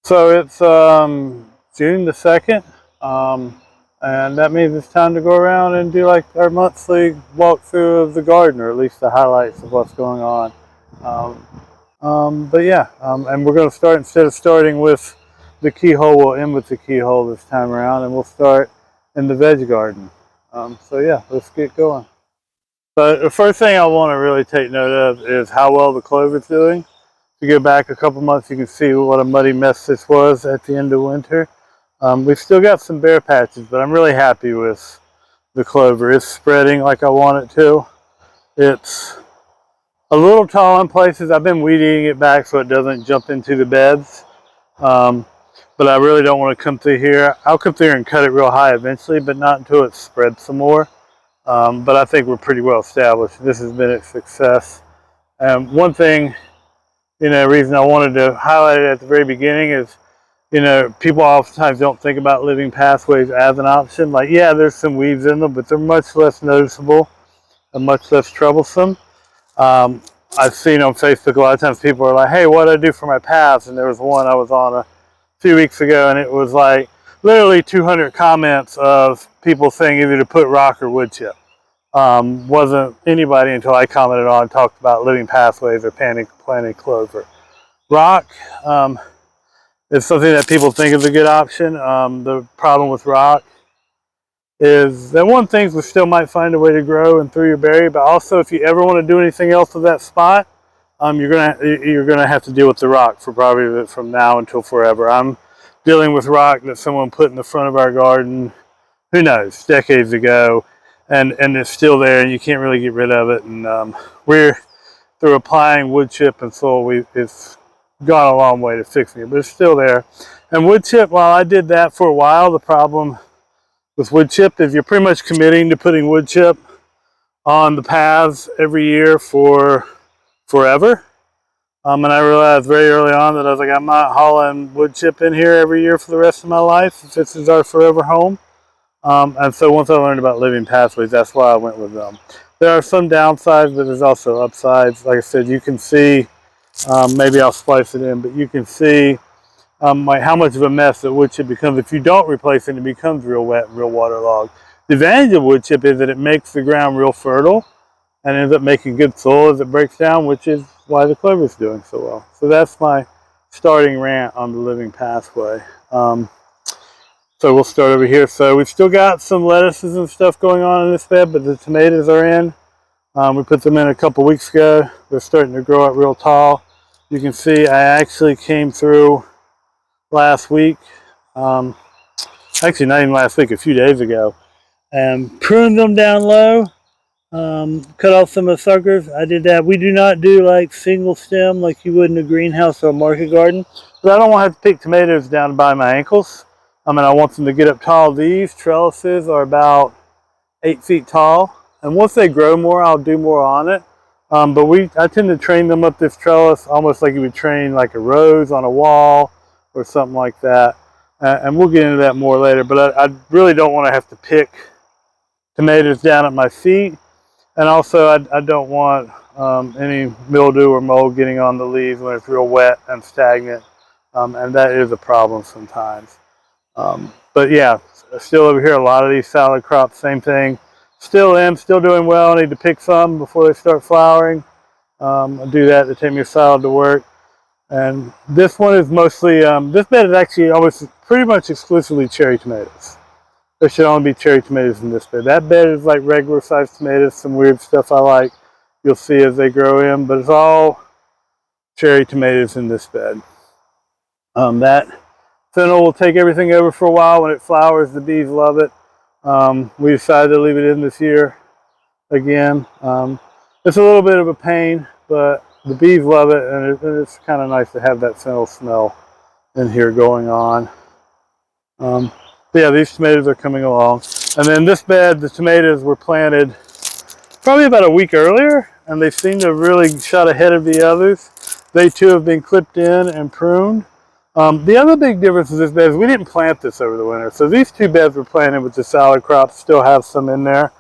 So it's June the 2nd, and that means it's time to go around and do like our monthly walkthrough of the garden, or at least the highlights of what's going on. But yeah, and we're going to start, instead of starting with the keyhole, we'll end with the keyhole this time around, and we'll start in the veg garden. So yeah, let's get going. So the first thing I want to really take note of is how well the clover's doing. If you go back a couple months, you can see what a muddy mess this was at the end of winter. We've still got some bare patches, but I'm really happy with the clover. It's spreading like I want it to. It's a little tall in places. I've been weed eating it back so it doesn't jump into the beds. But I really don't want to come through here. I'll come through here and cut it real high eventually, but not until it's spread some more. But I think we're pretty well established. This has been a success. One thing, reason I wanted to highlight it at the very beginning is, people oftentimes don't think about living pathways as an option. Like, yeah, there's some weeds in them, but they're much less noticeable and much less troublesome. I've seen on Facebook a lot of times people are like, hey, what do I do for my paths? And there was one I was on a few weeks ago, and it was like literally 200 comments of people saying either to put rock or wood chip. Wasn't anybody until I commented on and talked about living pathways or planting clover. Rock is something that people think is a good option. The problem with rock is that one, things we still might find a way to grow and through your berry, but also if you ever want to do anything else with that spot, you're gonna have to deal with the rock for probably from now until forever. I'm dealing with rock that someone put in the front of our garden, who knows, decades ago, and it's still there, and you can't really get rid of it. And we're, through applying wood chip and soil, it's gone a long way to fixing it, but it's still there. And wood chip, while I did that for a while, the problem with wood chip is you're pretty much committing to putting wood chip on the paths every year for forever. And I realized very early on that I was like, I'm not hauling wood chip in here every year for the rest of my life. This is our forever home. And so once I learned about living pathways, that's why I went with them. There are some downsides, but there's also upsides. Like I said, you can see, maybe I'll splice it in, but you can see like how much of a mess that wood chip becomes. If you don't replace it, it becomes real wet, real waterlogged. The advantage of wood chip is that it makes the ground real fertile and ends up making good soil as it breaks down, which is why the clover is doing so well. So that's my starting rant on the living pathway. So we'll start over here. So we've still got some lettuces and stuff going on in this bed, but the tomatoes are in. We put them in a couple weeks ago. They're starting to grow up real tall. You can see I actually came through last week, actually not even last week, a few days ago, and pruned them down low, cut off some of the suckers. I did that. We do not do like single stem like you would in a greenhouse or a market garden, but I don't want to have to pick tomatoes down by my ankles. I want them to get up tall. These trellises are about 8 feet tall, and once they grow more, I'll do more on it. But I tend to train them up this trellis almost like you would train like a rose on a wall or something like that. And we'll get into that more later, but I really don't want to have to pick tomatoes down at my feet. And also I don't want any mildew or mold getting on the leaves when it's real wet and stagnant. And that is a problem sometimes. But yeah, still over here, a lot of these salad crops, same thing. Still doing well. I need to pick some before they start flowering. I'll do that to take me a salad to work. And this one is mostly, this bed is actually almost pretty much exclusively cherry tomatoes. There should only be cherry tomatoes in this bed. That bed is like regular sized tomatoes, some weird stuff I like. You'll see as they grow in, but it's all cherry tomatoes in this bed. That fennel will take everything over for a while. When it flowers, the bees love it. We decided to leave it in this year again. It's a little bit of a pain, but the bees love it, and it's kind of nice to have that fennel smell in here going on. But yeah, these tomatoes are coming along. And then this bed, the tomatoes were planted probably about a week earlier, and they seem to have really shot ahead of the others. They too have been clipped in and pruned. The other big difference with this bed is we didn't plant this over the winter. So these two beds were planted with the salad crops, still have some in there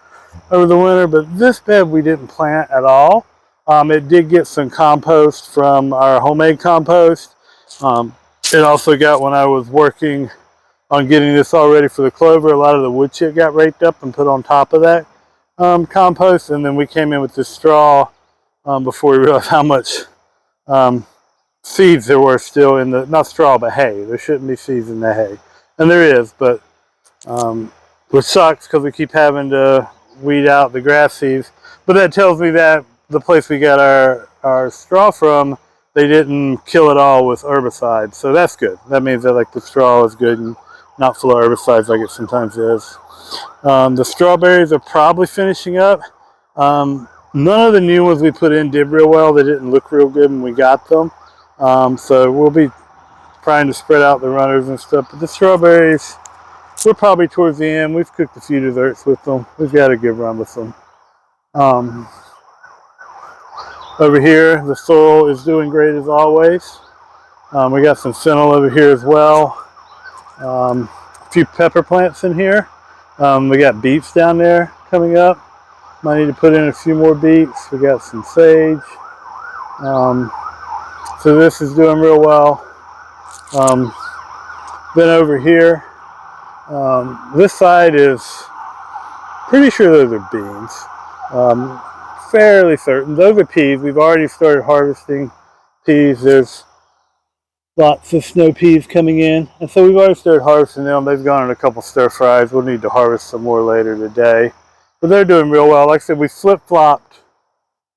over the winter, but this bed we didn't plant at all. It did get some compost from our homemade compost. It also got, when I was working on getting this all ready for the clover, a lot of the wood chip got raked up and put on top of that compost, and then we came in with this straw before we realized how much seeds there were still in the, not straw, but hay. There shouldn't be seeds in the hay, and there is, but which sucks because we keep having to weed out the grass seeds. But that tells me that the place we got our straw from, they didn't kill it all with herbicides, so that's good. That means that like the straw is good and not full of herbicides like it sometimes is. The strawberries are probably finishing up. None of the new ones we put in did real well. They didn't look real good when we got them. So we'll be trying to spread out the runners and stuff. But the strawberries, we're probably towards the end. We've cooked a few desserts with them. We've got a good run with them. Over here, the sorrel is doing great as always. We got some fennel over here as well. A few pepper plants in here. We got beets down there coming up. Might need to put in a few more beets. We got some sage. So this is doing real well. Then over here, this side is pretty sure those are beans. Fairly certain. Those are peas. We've already started harvesting peas. There's lots of snow peas coming in, and so we've already started harvesting them. They've gone in a couple stir fries. We'll need to harvest some more later today, but they're doing real well. Like I said, we flip-flopped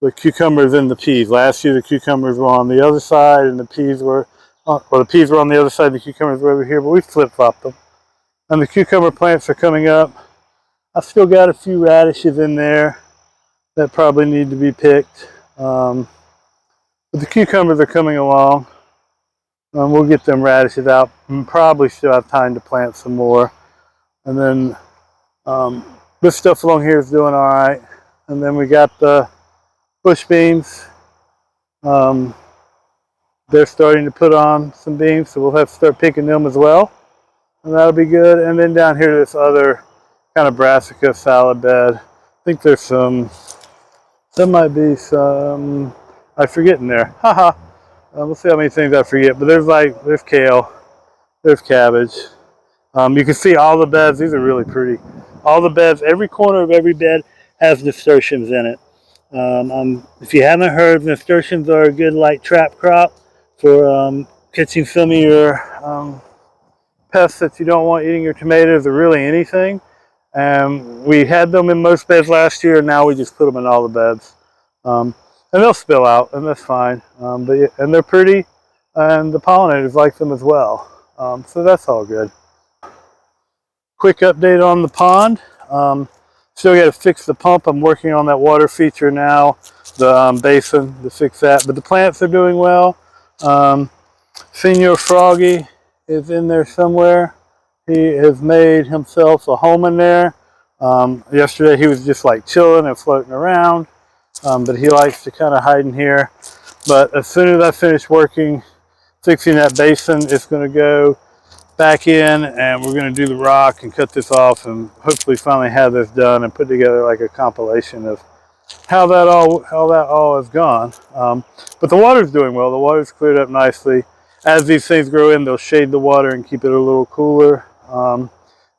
the cucumbers and the peas. Last year the cucumbers were on the other side and the peas were, or the peas were on the other side, the cucumbers were over here, but we flip-flopped them. And the cucumber plants are coming up. I've still got a few radishes in there that probably need to be picked. But the cucumbers are coming along. We'll get them radishes out and probably still have time to plant some more. And then this stuff along here is doing all right. And then we got the bush beans. They're starting to put on some beans, so we'll have to start picking them as well. And that'll be good. And then down here, this other kind of brassica salad bed. I think there's some, there might be some, I forget in there. Haha. We'll see how many things I forget. But there's kale, there's cabbage. You can see all the beds. These are really pretty. All the beds, every corner of every bed has nasturtiums in it. If you haven't heard, nasturtiums are a good light trap crop for catching some of your pests that you don't want eating your tomatoes or really anything. We had them in most beds last year, and now we just put them in all the beds. And they'll spill out, and that's fine. And they're pretty, and the pollinators like them as well. So that's all good. Quick update on the pond. Still got to fix the pump. I'm working on that water feature now, the basin to fix that. But the plants are doing well. Senior Froggy is in there somewhere. He has made himself a home in there. Yesterday he was just like chilling and floating around. But he likes to kind of hide in here. But as soon as I finish working, fixing that basin, it's going to go back in, and we're going to do the rock and cut this off, and hopefully finally have this done and put together like a compilation of how that all has gone. But the water's doing well. The water's cleared up nicely. As these things grow in, they'll shade the water and keep it a little cooler. I'm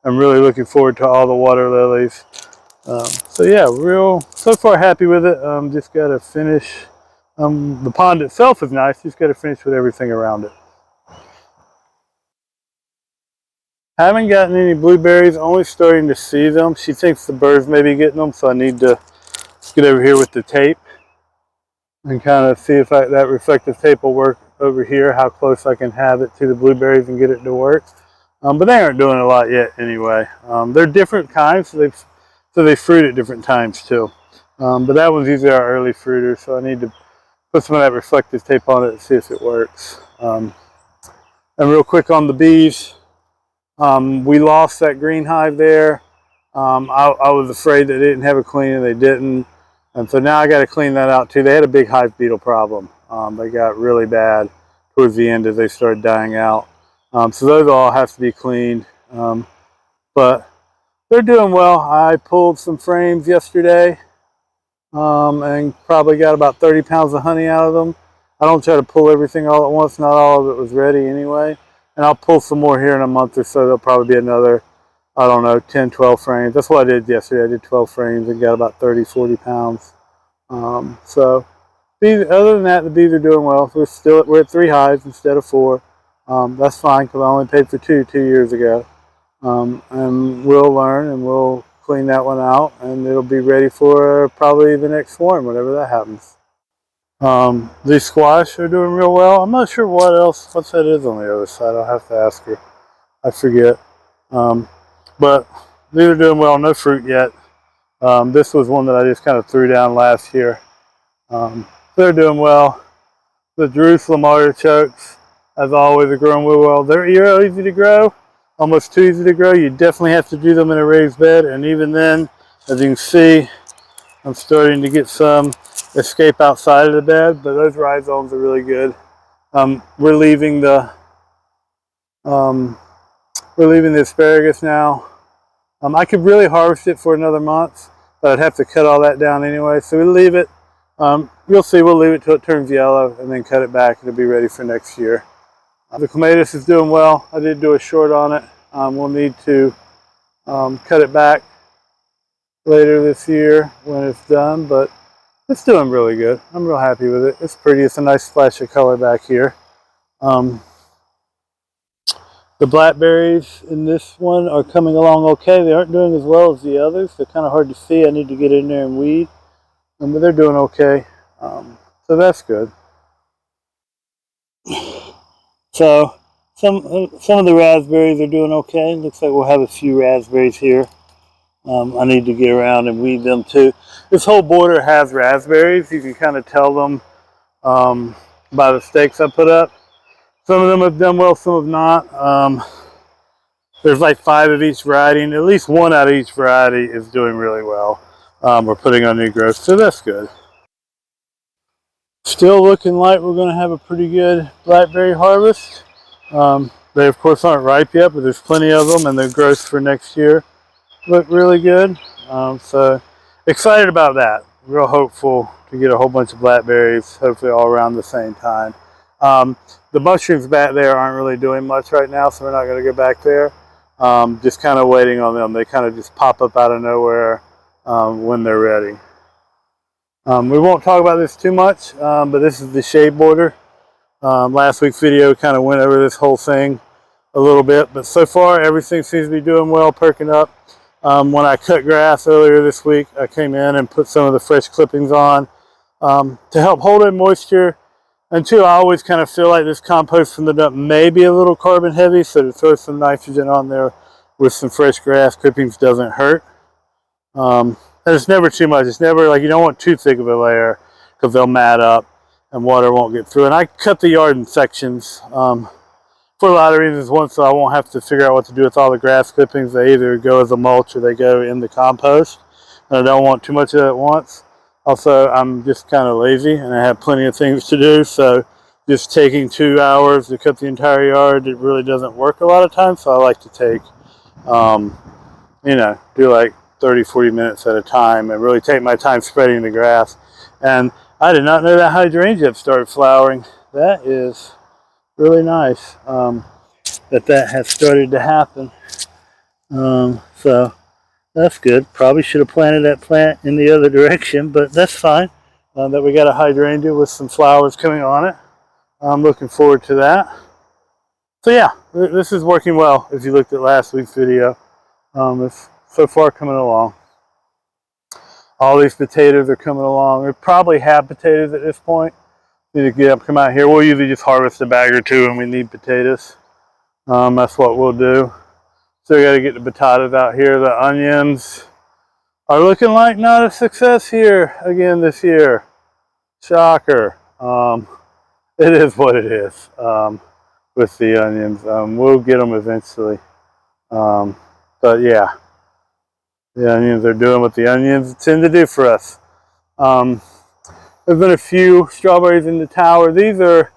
really looking forward to all the water lilies. So yeah, so far happy with it. Just got to finish. The pond itself is nice. Just got to finish with everything around it. Haven't gotten any blueberries. Only starting to see them. She thinks the birds may be getting them, so I need to get over here with the tape and kind of see if that reflective tape will work over here. How close I can have it to the blueberries and get it to work. But they aren't doing a lot yet anyway. They're different kinds, so they fruit at different times too. But that one's usually our early fruiter, so I need to put some of that reflective tape on it and see if it works. And real quick on the bees, we lost that green hive there. I was afraid they didn't have a clean, and they didn't. And so now I got to clean that out too. They had a big hive beetle problem. They got really bad towards the end as they started dying out. So those all have to be cleaned. But they're doing well. I pulled some frames yesterday and probably got about 30 pounds of honey out of them. I don't try to pull everything all at once. Not all of it was ready anyway. and I'll pull some more here in a month or so. There'll probably be another, I don't know, 10, 12 frames. That's what I did yesterday. I did 12 frames and got about 30, 40 pounds. So other than that, the bees are doing well. We're at 3 hives instead of 4. That's fine because I only paid for 2 years ago. And we'll learn and we'll clean that one out, and it'll be ready for probably the next swarm, whenever that happens. These squash are doing real well. I'm not sure what that is on the other side. I'll have to ask her. I forget. But these are doing well. No fruit yet. This was one that I just kind of threw down last year. They're doing well. The Jerusalem artichokes, as always, are growing real well. They're real easy to grow. Almost too easy to grow. You definitely have to do them in a raised bed, and even then, as you can see, I'm starting to get some escape outside of the bed, but those rhizomes are really good. We're leaving the asparagus now. I could really harvest it for another month, but I'd have to cut all that down anyway. So we'll leave it. You'll see, we'll leave it till it turns yellow and then cut it back. It'll be ready for next year. The clematis is doing well. I did do a short on it. We'll need to cut it back later this year when it's done, but it's doing really good. I'm real happy with it. It's pretty. It's a nice splash of color back here. The blackberries in this one are coming along okay. They aren't doing as well as the others. They're kind of hard to see. I need to get in there and weed, but they're doing okay. So that's good. So some of the raspberries are doing okay. Looks like we'll have a few raspberries here. I need to get around and weed them too. This whole border has raspberries. You can kind of tell them by the stakes I put up. Some of them have done well, some have not. There's like 5 of each variety, and at least 1 out of each variety is doing really well. We're putting on new growth, so that's good. Still looking like we're going to have a pretty good blackberry harvest. They of course aren't ripe yet, but there's plenty of them, and their growth for next year look really good. So excited about that. Real hopeful to get a whole bunch of blackberries, hopefully all around the same time. The mushrooms back there aren't really doing much right now, so we're not going to go back there. Just kind of waiting on them. They kind of just pop up out of nowhere when they're ready. We won't talk about this too much, but this is the shade border. Last week's video kind of went over this whole thing a little bit, but so far everything seems to be doing well, perking up. When I cut grass earlier this week, I came in and put some of the fresh clippings on to help hold in moisture. And 2, I always kind of feel like this compost from the dump may be a little carbon heavy, so to throw some nitrogen on there with some fresh grass clippings doesn't hurt. And it's never too much. It's never like, you don't want too thick of a layer because they'll mat up and water won't get through. And I cut the yard in sections for a lot of reasons. One, so I won't have to figure out what to do with all the grass clippings. They either go as a mulch or they go in the compost. And I don't want too much of it at once. Also, I'm just kind of lazy and I have plenty of things to do, so just taking 2 hours to cut the entire yard, it really doesn't work a lot of times. So I like to take, you know, do like 30, 40 minutes at a time and really take my time spreading the grass. And I did not know that hydrangea started flowering. That is really nice that has started to happen. So that's good. Probably should have planted that plant in the other direction, but that's fine. That we got a hydrangea with some flowers coming on it. I'm looking forward to that. So yeah, this is working well. If you looked at last week's video, it's so far coming along. All these potatoes are coming along. We probably have potatoes at this point. Need to get up, come out here. We'll usually just harvest a bag or 2 when we need potatoes. That's what we'll do. So we got to get the potatoes out here. The onions are looking like not a success here again this year. Shocker. It is what it is with the onions. We'll get them eventually. But yeah, the onions are doing what the onions tend to do for us. There's been a few strawberries in the tower. These are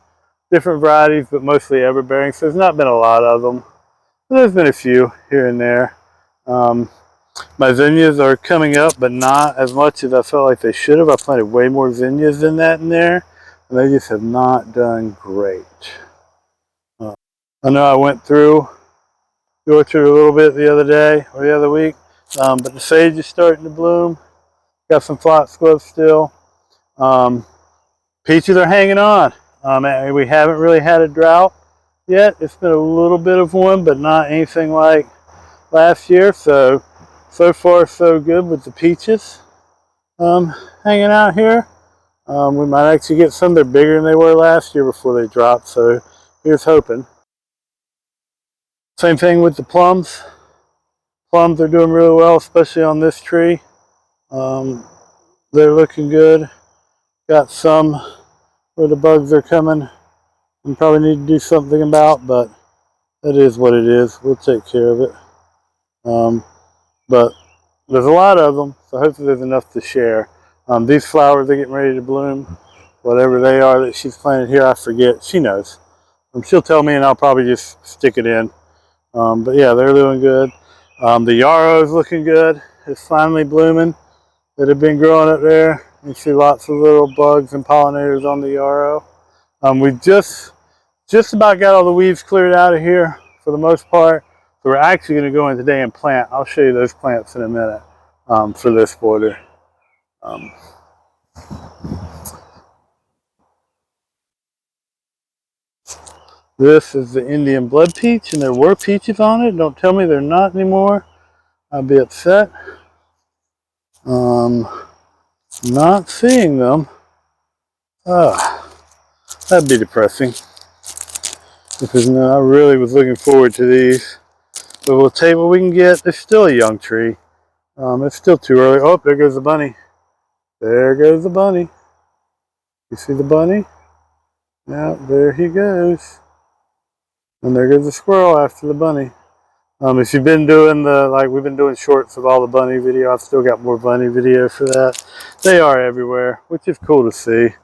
different varieties, but mostly everbearing, so there's not been a lot of them. But there's been a few here and there. My zinnias are coming up, but not as much as I felt like they should have. I planted way more zinnias than that in there, and they just have not done great. I know I went through the orchard a little bit the other day or the other week, but the sage is starting to bloom. Got some foxgloves still. Peaches are hanging on. We haven't really had a drought yet. It's been a little bit of one, but not anything like last year. So far so good with the peaches hanging out here. We might actually get some. They're bigger than they were last year before they dropped. So here's hoping. Same thing with the plums. Plums are doing really well, especially on this tree. They're looking good. Got some where the bugs are coming and probably need to do something about, but that is what it is. We'll take care of it. But there's a lot of them, so hopefully there's enough to share. These flowers are getting ready to bloom. Whatever they are that she's planted here, I forget. She knows. She'll tell me and I'll probably just stick it in. But yeah, they're doing good. The yarrow is looking good. It's finally blooming. That have been growing up there. You see lots of little bugs and pollinators on the yarrow. We just about got all the weeds cleared out of here for the most part. So we're actually going to go in today and plant. I'll show you those plants in a minute for this border. This is the Indian blood peach, and there were peaches on it. Don't tell me they're not anymore. I'll be upset. Not seeing them. That'd be depressing. Because no, I really was looking forward to these. But we'll take what we can get. It's still a young tree. It's still too early. Oh, there goes the bunny. There goes the bunny. You see the bunny? Yeah, there he goes. And there goes the squirrel after the bunny. If you've been doing we've been doing shorts of all the bunny video, I've still got more bunny video for that. They are everywhere, which is cool to see.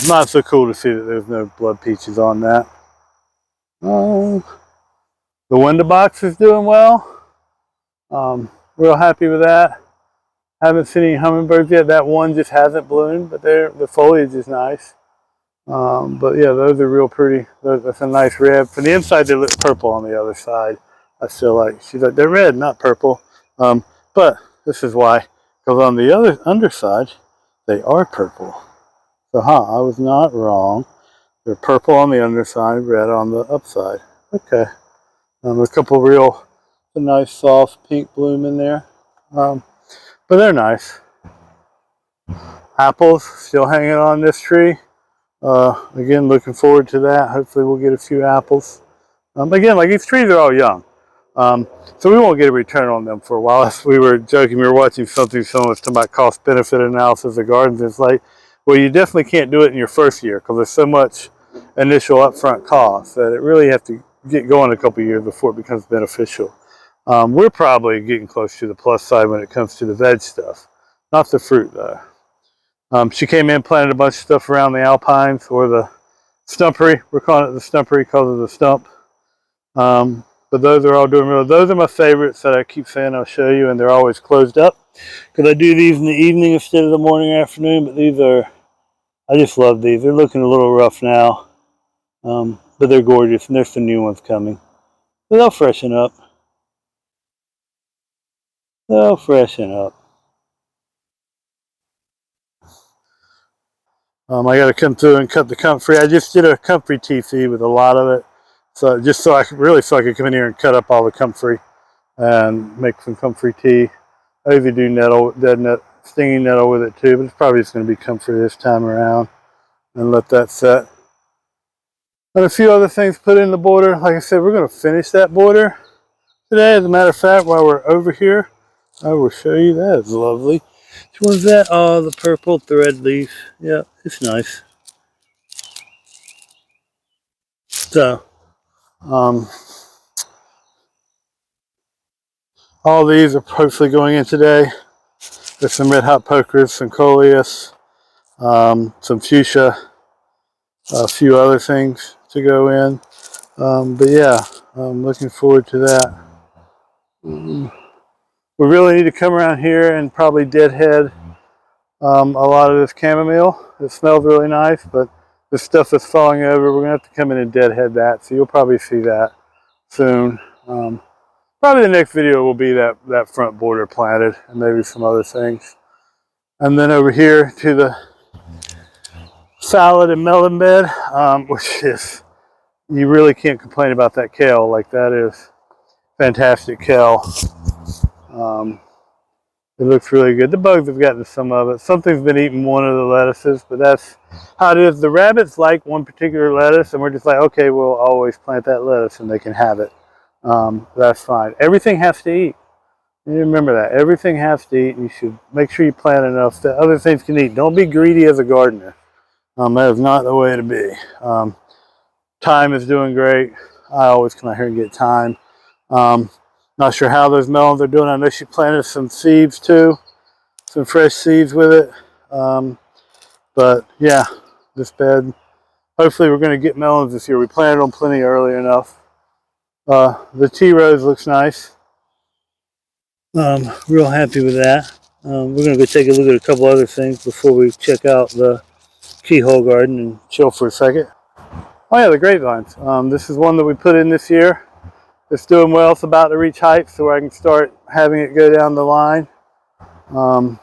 Not so cool to see that there's no blood peaches on that. The window box is doing well. Real happy with that. Haven't seen any hummingbirds yet. That one just hasn't bloomed, but the foliage is nice. But yeah, those are real pretty. That's a nice red. From the inside, they look purple on the other side. I feel like she's like they're red, not purple. But this is why, because on the other underside, they are purple. So, I was not wrong. They're purple on the underside, red on the upside. Okay. A couple real nice soft pink bloom in there. But they're nice. Apples still hanging on this tree. Again, looking forward to that. Hopefully we'll get a few apples. Again, like these trees are all young. So we won't get a return on them for a while. As we were joking, we were watching something, someone was talking about cost-benefit analysis of gardens. It's like, well, you definitely can't do it in your first year because there's so much initial upfront cost that it really have to get going a couple of years before it becomes beneficial. We're probably getting close to the plus side when it comes to the veg stuff, not the fruit though. She came in, planted a bunch of stuff around the alpines or the stumpery. We're calling it the stumpery because of the stump. But those are all doing real. Those are my favorites that I keep saying I'll show you, and they're always closed up because I do these in the evening instead of the morning or afternoon. But these are, I just love these. They're looking a little rough now, but they're gorgeous, and there's some new ones coming. But they'll freshen up. They'll freshen up. I got to come through and cut the comfrey. I just did a comfrey TC with a lot of it, so just so I could come in here and cut up all the comfrey and make some comfrey tea. I usually do nettle, stinging nettle with it too, but it's probably just going to be comfrey this time around and let that set. And a few other things put in the border. Like I said, we're going to finish that border today. As a matter of fact, while we're over here, I will show you that. It's lovely. Which one's that? Oh, the purple thread leaf. Yeah, it's nice. So, all these are hopefully going in today. There's some red hot pokers, some coleus, some fuchsia, a few other things to go in. But yeah, I'm looking forward to that. We really need to come around here and probably deadhead a lot of this chamomile. It smells really nice, but the stuff that's falling over, we're going to have to come in and deadhead that. So you'll probably see that soon. Probably the next video will be that front border planted and maybe some other things. And then over here to the salad and melon bed, which is, you really can't complain about that kale. Like, that is fantastic kale. It looks really good. The bugs have gotten some of it. Something's been eating one of the lettuces, but that's how it is. The rabbits like one particular lettuce, and we're just like, okay, we'll always plant that lettuce and they can have it. That's fine. Everything has to eat. You remember that. Everything has to eat, and you should make sure you plant enough that other things can eat. Don't be greedy as a gardener. That is not the way to be. Thyme is doing great. I always come out here and get thyme. Not sure how those melons are doing. I know she planted some seeds too, some fresh seeds with it. But yeah, this bed, hopefully we're going to get melons this year. We planted them plenty early enough. The tea rose looks nice. Real happy with that. We're going to go take a look at a couple other things before we check out the keyhole garden and chill for a second. Oh yeah, the grapevines. This is one that we put in this year. It's doing well. It's about to reach height, so I can start having it go down the line. So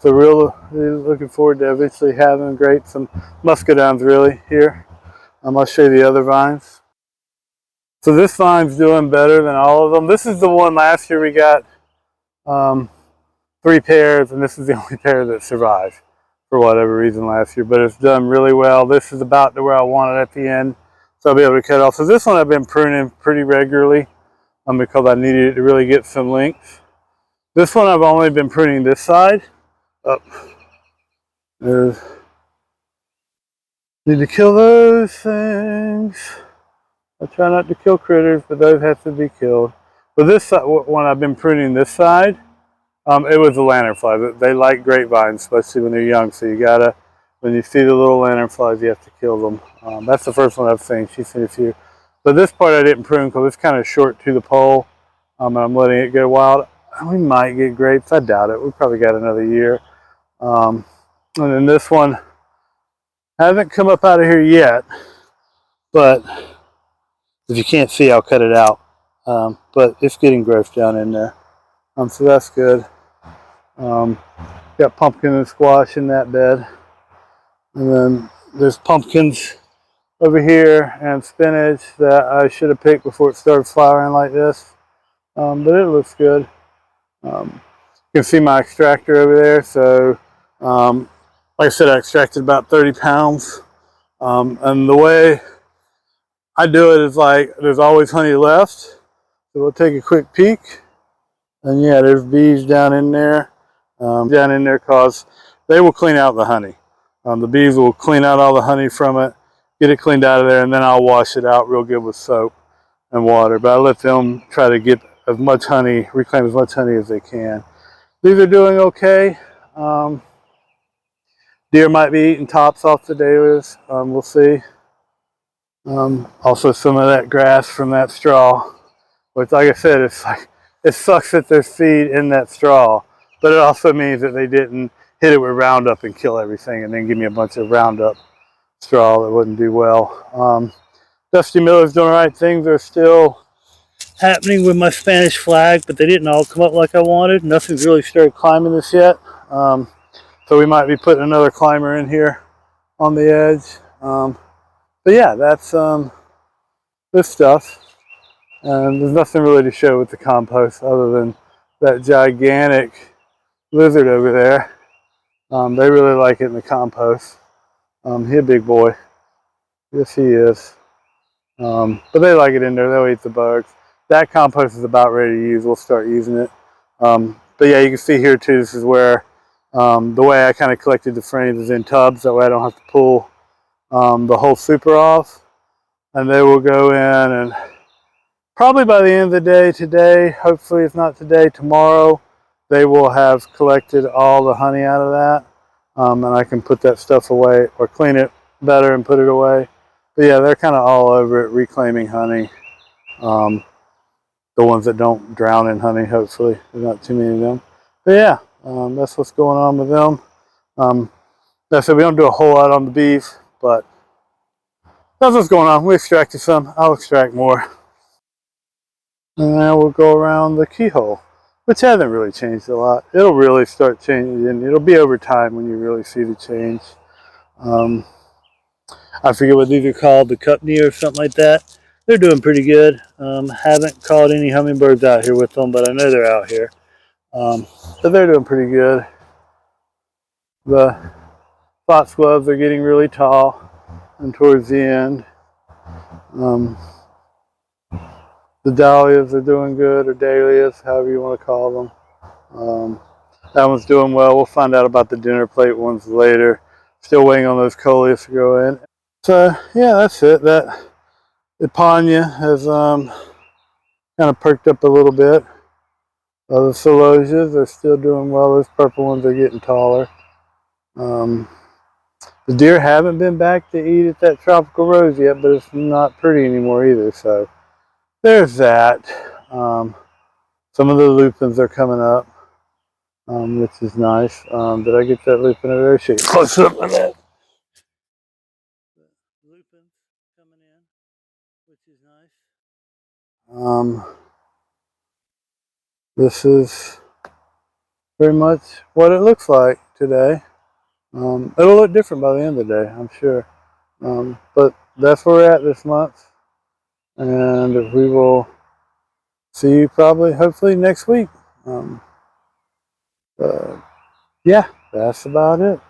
really looking forward to eventually having some muscadines really here. I'll show you the other vines. So this vine's doing better than all of them. This is the one last year we got 3 pairs, and this is the only pair that survived for whatever reason last year, but it's done really well. This is about to where I want it at the end, so I'll be able to cut it off. So this one I've been pruning pretty regularly because I needed it to really get some length. This one I've only been pruning this side up. Need to kill those things. I try not to kill critters, but those have to be killed. But this one I've been pruning this side. It was a lanternfly. They like grapevines, especially when they're young. So you gotta, when you see the little lanternflies, you have to kill them. That's the first one I've seen. She's seen a few. But this part I didn't prune because it's kind of short to the pole. And I'm letting it go wild. We might get grapes. I doubt it. We probably got another year. And then this one hasn't come up out of here yet. But if you can't see, I'll cut it out. But it's getting growth down in there. So that's good. Got pumpkin and squash in that bed. And then there's pumpkins over here and spinach that I should have picked before it started flowering like this. But it looks good. You can see my extractor over there. So, like I said, I extracted about 30 pounds. And the way I do it is like there's always honey left. So we'll take a quick peek. And yeah, there's bees down in there. Cause they will clean out the honey. The bees will clean out all the honey from it, get it cleaned out of there, and then I'll wash it out real good with soap and water. But I let them try to get as much honey, reclaim as much honey as they can. These are doing okay. Deer might be eating tops off the dahlias. We'll see. Also some of that grass from that straw, which, like I said, it's like, it sucks that there's seed in that straw, but it also means that they didn't hit it with Roundup and kill everything and then give me a bunch of Roundup straw that wouldn't do well. Dusty Miller's doing the right things. They're still happening with my Spanish flag, but they didn't all come up like I wanted. Nothing's really started climbing this yet. So we might be putting another climber in here on the edge. But yeah, that's this stuff. And there's nothing really to show with the compost other than that gigantic lizard over there. They really like it in the compost. He's a big boy. Yes, he is. But they like it in there. They'll eat the bugs. That compost is about ready to use. We'll start using it. But yeah, you can see here too, this is where the way I kind of collected the frames is in tubs. That way I don't have to pull the whole super off. And they will go in, and probably by the end of the day today, hopefully if not today, tomorrow, they will have collected all the honey out of that. And I can put that stuff away or clean it better and put it away. But yeah, they're kind of all over it, reclaiming honey. The ones that don't drown in honey, hopefully. There's not too many of them. But yeah, that's what's going on with them. Like I said, we don't do a whole lot on the bees, but that's what's going on. We extracted some. I'll extract more. And now we'll go around the keyhole, which hasn't really changed a lot. It'll really start changing. It'll be over time when you really see the change. I forget what these are called, the Cupney or something like that. They're doing pretty good. Haven't caught any hummingbirds out here with them, but I know they're out here. But they're doing pretty good. The foxgloves are getting really tall, and towards the end, the dahlias are doing good, or dahlias, however you want to call them. That one's doing well. We'll find out about the dinner plate ones later. Still waiting on those coleus to go in. So yeah, that's it. That Epania has kind of perked up a little bit. The celosias are still doing well. Those purple ones are getting taller. The deer haven't been back to eat at that tropical rose yet, but it's not pretty anymore either. So there's that. Some of the lupins are coming up, which is nice. Did I get that lupin over there? Show you close up on that. Lupin coming in, which is nice. This is pretty much what it looks like today. It'll look different by the end of the day, I'm sure. But that's where we're at this month. And we will see you probably, hopefully, next week. Yeah, that's about it.